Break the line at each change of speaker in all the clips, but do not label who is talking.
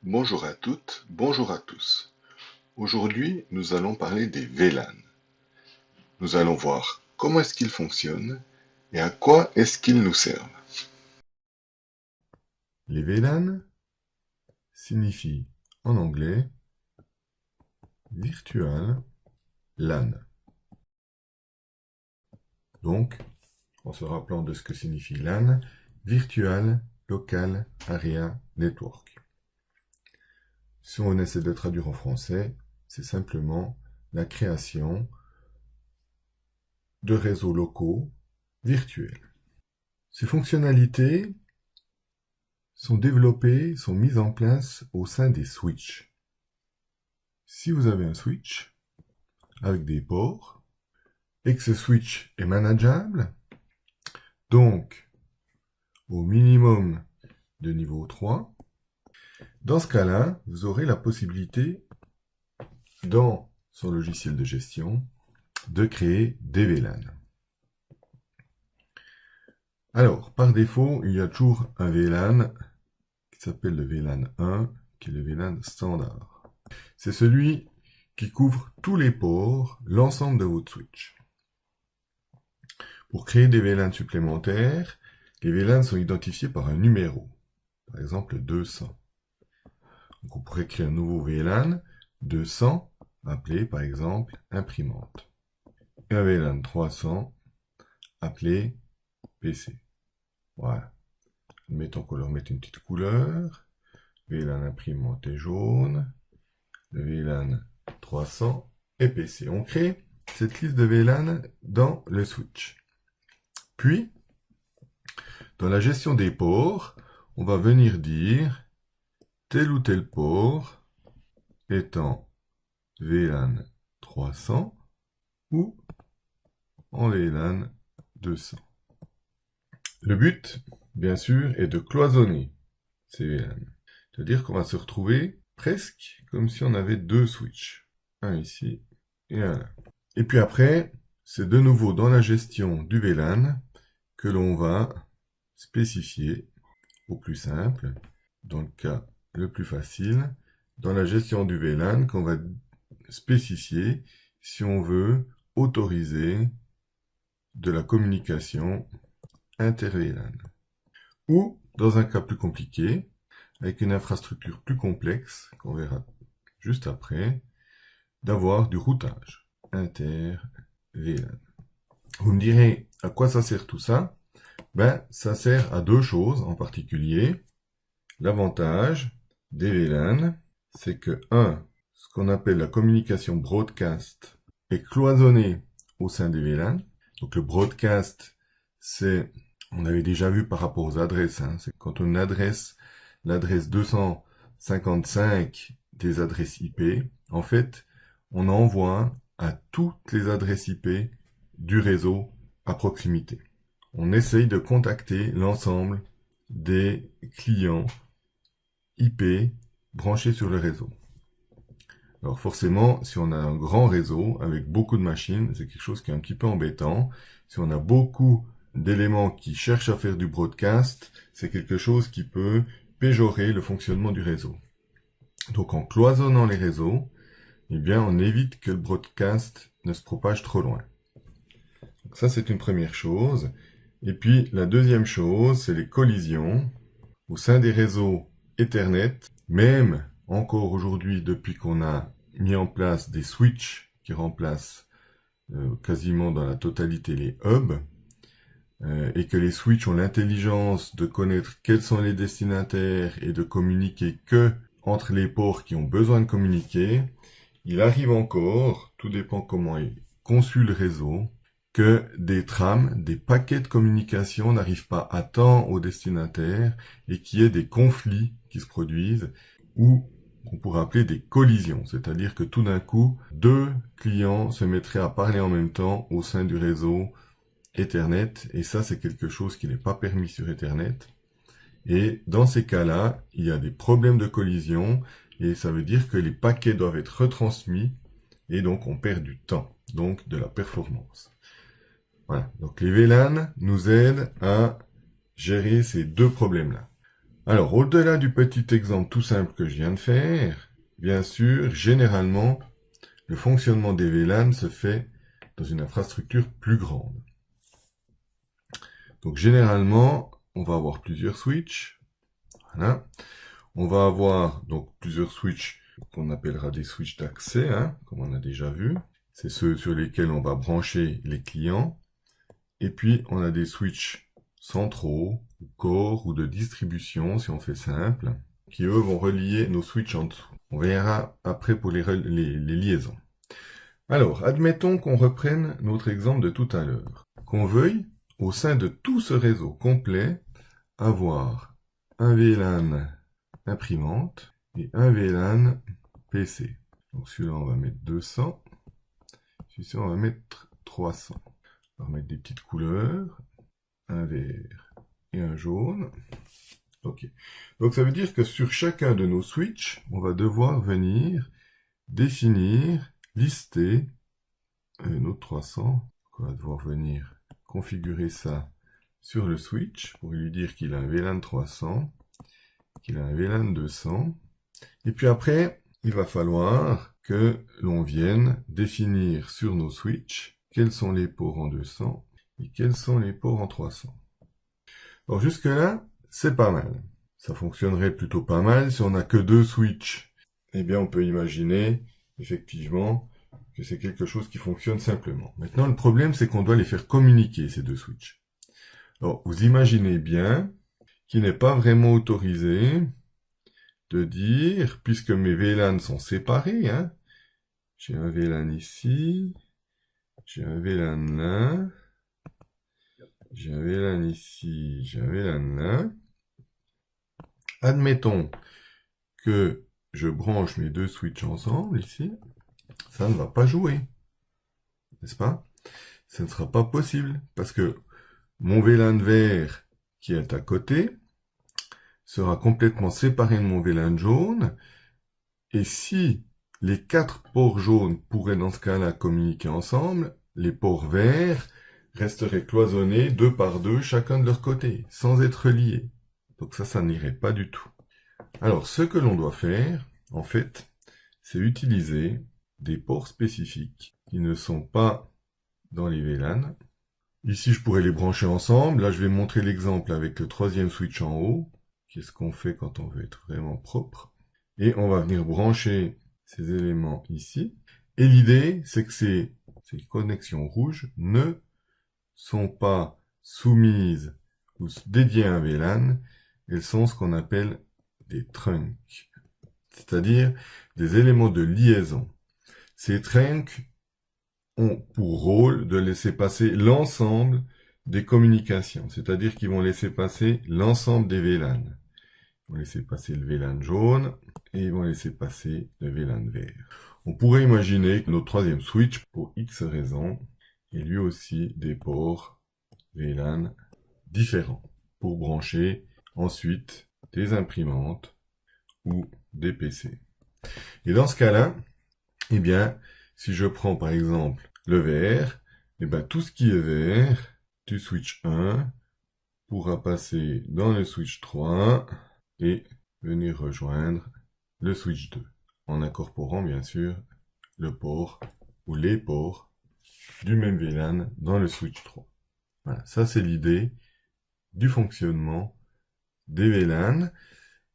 Bonjour à toutes, bonjour à tous. Aujourd'hui, nous allons parler des VLAN. Nous allons voir comment est-ce qu'ils fonctionnent et à quoi est-ce qu'ils nous servent.
Les VLAN signifient en anglais Virtual LAN. Donc, en se rappelant de ce que signifie LAN, Virtual Local Area Network. Si on essaie de traduire en français, c'est simplement la création de réseaux locaux virtuels. Ces fonctionnalités sont développées, sont mises en place au sein des switches. Si vous avez un switch avec des ports et que ce switch est manageable, donc au minimum de niveau 3, dans ce cas-là, vous aurez la possibilité, dans son logiciel de gestion, de créer des VLAN. Alors, par défaut, il y a toujours un VLAN qui s'appelle le VLAN 1, qui est le VLAN standard. C'est celui qui couvre tous les ports, l'ensemble de votre switch. Pour créer des VLAN supplémentaires, les VLAN sont identifiés par un numéro, par exemple 200. Donc on pourrait créer un nouveau VLAN 200, appelé par exemple imprimante. Et un VLAN 300, appelé PC. Voilà. Admettons qu'on leur mette une petite couleur. VLAN imprimante est jaune. Le VLAN 300 est PC. On crée cette liste de VLAN dans le switch. Puis, dans la gestion des ports, on va venir dire tel ou tel port étant VLAN 300 ou en VLAN 200. Le but, bien sûr, est de cloisonner ces VLAN. C'est-à-dire qu'on va se retrouver presque comme si on avait deux switches. Un ici et un là. Et puis après, c'est de nouveau dans la gestion du VLAN que l'on va spécifier au plus simple, dans le cas le plus facile, dans la gestion du VLAN qu'on va spécifier si on veut autoriser de la communication inter-VLAN. Ou, dans un cas plus compliqué, avec une infrastructure plus complexe, qu'on verra juste après, d'avoir du routage inter-VLAN. Vous me direz, à quoi ça sert tout ça? Ben, ça sert à deux choses en particulier. L'avantage des VLAN, c'est que, ce qu'on appelle la communication broadcast est cloisonnée au sein des VLAN. Donc le broadcast, c'est, on avait déjà vu par rapport aux adresses, c'est quand on adresse l'adresse 255 des adresses IP, en fait, on envoie à toutes les adresses IP du réseau à proximité. On essaye de contacter l'ensemble des clients IP branchés sur le réseau. Alors forcément, si on a un grand réseau avec beaucoup de machines, c'est quelque chose qui est un petit peu embêtant. Si on a beaucoup d'éléments qui cherchent à faire du broadcast, c'est quelque chose qui peut péjorer le fonctionnement du réseau. Donc en cloisonnant les réseaux, eh bien on évite que le broadcast ne se propage trop loin. Donc ça c'est une première chose. Et puis la deuxième chose, c'est les collisions au sein des réseaux Ethernet. Même encore aujourd'hui, depuis qu'on a mis en place des switches qui remplacent quasiment dans la totalité les hubs, et que les switches ont l'intelligence de connaître quels sont les destinataires et de communiquer que entre les ports qui ont besoin de communiquer, il arrive encore, tout dépend comment est conçu le réseau, que des trames, des paquets de communication n'arrivent pas à temps au destinataire et qu'il y ait des conflits qui se produisent ou qu'on pourrait appeler des collisions, c'est-à-dire que tout d'un coup, deux clients se mettraient à parler en même temps au sein du réseau Ethernet, et ça c'est quelque chose qui n'est pas permis sur Ethernet. Et dans ces cas-là, il y a des problèmes de collision, et ça veut dire que les paquets doivent être retransmis, et donc on perd du temps, donc de la performance. Voilà, donc les VLAN nous aident à gérer ces deux problèmes-là. Alors, au-delà du petit exemple tout simple que je viens de faire, bien sûr, généralement, le fonctionnement des VLAN se fait dans une infrastructure plus grande. Donc, généralement, on va avoir plusieurs switches. Voilà. On va avoir donc plusieurs switches qu'on appellera des switches d'accès, hein, comme on a déjà vu. C'est ceux sur lesquels on va brancher les clients. Et puis, on a des switches centraux, ou core, ou de distribution, si on fait simple, qui eux vont relier nos switches en dessous. On verra après pour les liaisons. Alors, admettons qu'on reprenne notre exemple de tout à l'heure. Qu'on veuille, au sein de tout ce réseau complet, avoir un VLAN imprimante et un VLAN PC. Donc celui-là, on va mettre 200. Celui-ci, on va mettre 300. On va mettre des petites couleurs, un vert et un jaune. Ok. Donc ça veut dire que sur chacun de nos switches, on va devoir venir définir, lister notre 300. On va devoir venir configurer ça sur le switch pour lui dire qu'il a un VLAN 300, qu'il a un VLAN 200. Et puis après, il va falloir que l'on vienne définir sur nos switches quels sont les ports en 200 et quels sont les ports en 300. Alors jusque-là, c'est pas mal. Ça fonctionnerait plutôt pas mal si on n'a que deux switches. Eh bien, on peut imaginer, effectivement, que c'est quelque chose qui fonctionne simplement. Maintenant, le problème, c'est qu'on doit les faire communiquer, ces deux switches. Alors, vous imaginez bien qu'il n'est pas vraiment autorisé de dire, puisque mes VLAN sont séparés, hein, j'ai un VLAN ici, j'ai un VLAN là, j'ai un VLAN ici, j'ai un VLAN là. Admettons que je branche mes deux switches ensemble ici, ça ne va pas jouer, n'est-ce pas? Ça ne sera pas possible, parce que mon VLAN vert qui est à côté sera complètement séparé de mon VLAN jaune, et si les 4 ports jaunes pourraient dans ce cas-là communiquer ensemble, les ports verts resteraient cloisonnés 2 par 2, chacun de leur côté, sans être liés. Donc ça n'irait pas du tout. Alors, ce que l'on doit faire, en fait, c'est utiliser des ports spécifiques qui ne sont pas dans les VLAN. Ici, je pourrais les brancher ensemble. Là, je vais montrer l'exemple avec le troisième switch en haut. Qu'est-ce qu'on fait quand on veut être vraiment propre? Et on va venir brancher ces éléments ici. Et l'idée, c'est que ces connexions rouges ne sont pas soumises ou dédiées à un VLAN. Elles sont ce qu'on appelle des trunks, c'est-à-dire des éléments de liaison. Ces trunks ont pour rôle de laisser passer l'ensemble des communications, c'est-à-dire qu'ils vont laisser passer l'ensemble des VLAN. Ils vont laisser passer le VLAN jaune et ils vont laisser passer le VLAN vert. On pourrait imaginer que notre troisième switch, pour X raisons, ait lui aussi des ports VLAN différents pour brancher ensuite des imprimantes ou des PC. Et dans ce cas-là, eh bien, si je prends par exemple le vert, eh bien tout ce qui est vert du switch 1 pourra passer dans le switch 3 et venir rejoindre le switch 2, en incorporant bien sûr le port ou les ports du même VLAN dans le switch 3. Voilà, ça c'est l'idée du fonctionnement des VLAN.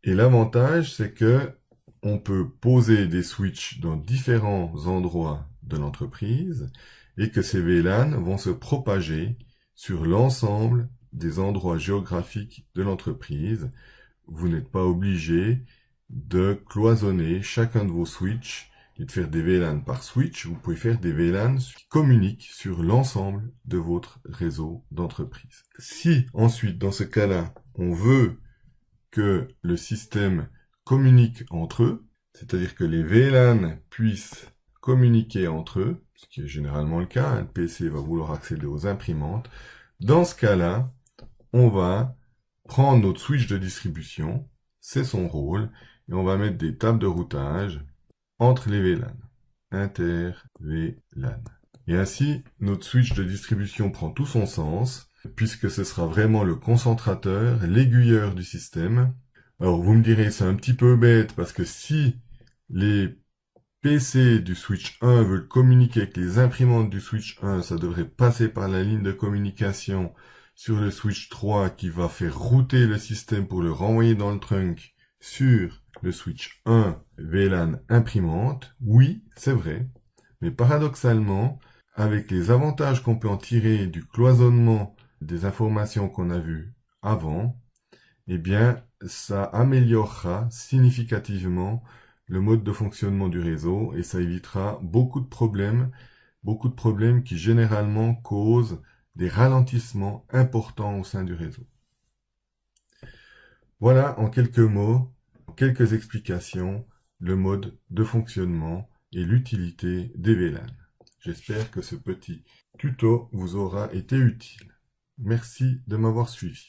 Et l'avantage, c'est que on peut poser des switches dans différents endroits de l'entreprise et que ces VLAN vont se propager sur l'ensemble des endroits géographiques de l'entreprise. Vous n'êtes pas obligé de cloisonner chacun de vos switches et de faire des VLAN par switch. Vous pouvez faire des VLAN qui communiquent sur l'ensemble de votre réseau d'entreprise. Si ensuite, dans ce cas-là, on veut que le système communique entre eux, c'est-à-dire que les VLAN puissent communiquer entre eux, ce qui est généralement le cas, un PC va vouloir accéder aux imprimantes. Dans ce cas-là, on va prendre notre switch de distribution, c'est son rôle, et on va mettre des tables de routage entre les VLAN, inter-VLAN. Et ainsi, notre switch de distribution prend tout son sens, puisque ce sera vraiment le concentrateur, l'aiguilleur du système, Alors vous me direz, c'est un petit peu bête parce que si les PC du switch 1 veulent communiquer avec les imprimantes du switch 1, ça devrait passer par la ligne de communication sur le switch 3 qui va faire router le système pour le renvoyer dans le trunk sur le switch 1 VLAN imprimante. Oui, c'est vrai. Mais paradoxalement, avec les avantages qu'on peut en tirer du cloisonnement des informations qu'on a vues avant, eh bien, ça améliorera significativement le mode de fonctionnement du réseau et ça évitera beaucoup de problèmes qui généralement causent des ralentissements importants au sein du réseau. Voilà en quelques mots, en quelques explications, le mode de fonctionnement et l'utilité des VLAN. J'espère que ce petit tuto vous aura été utile. Merci de m'avoir suivi.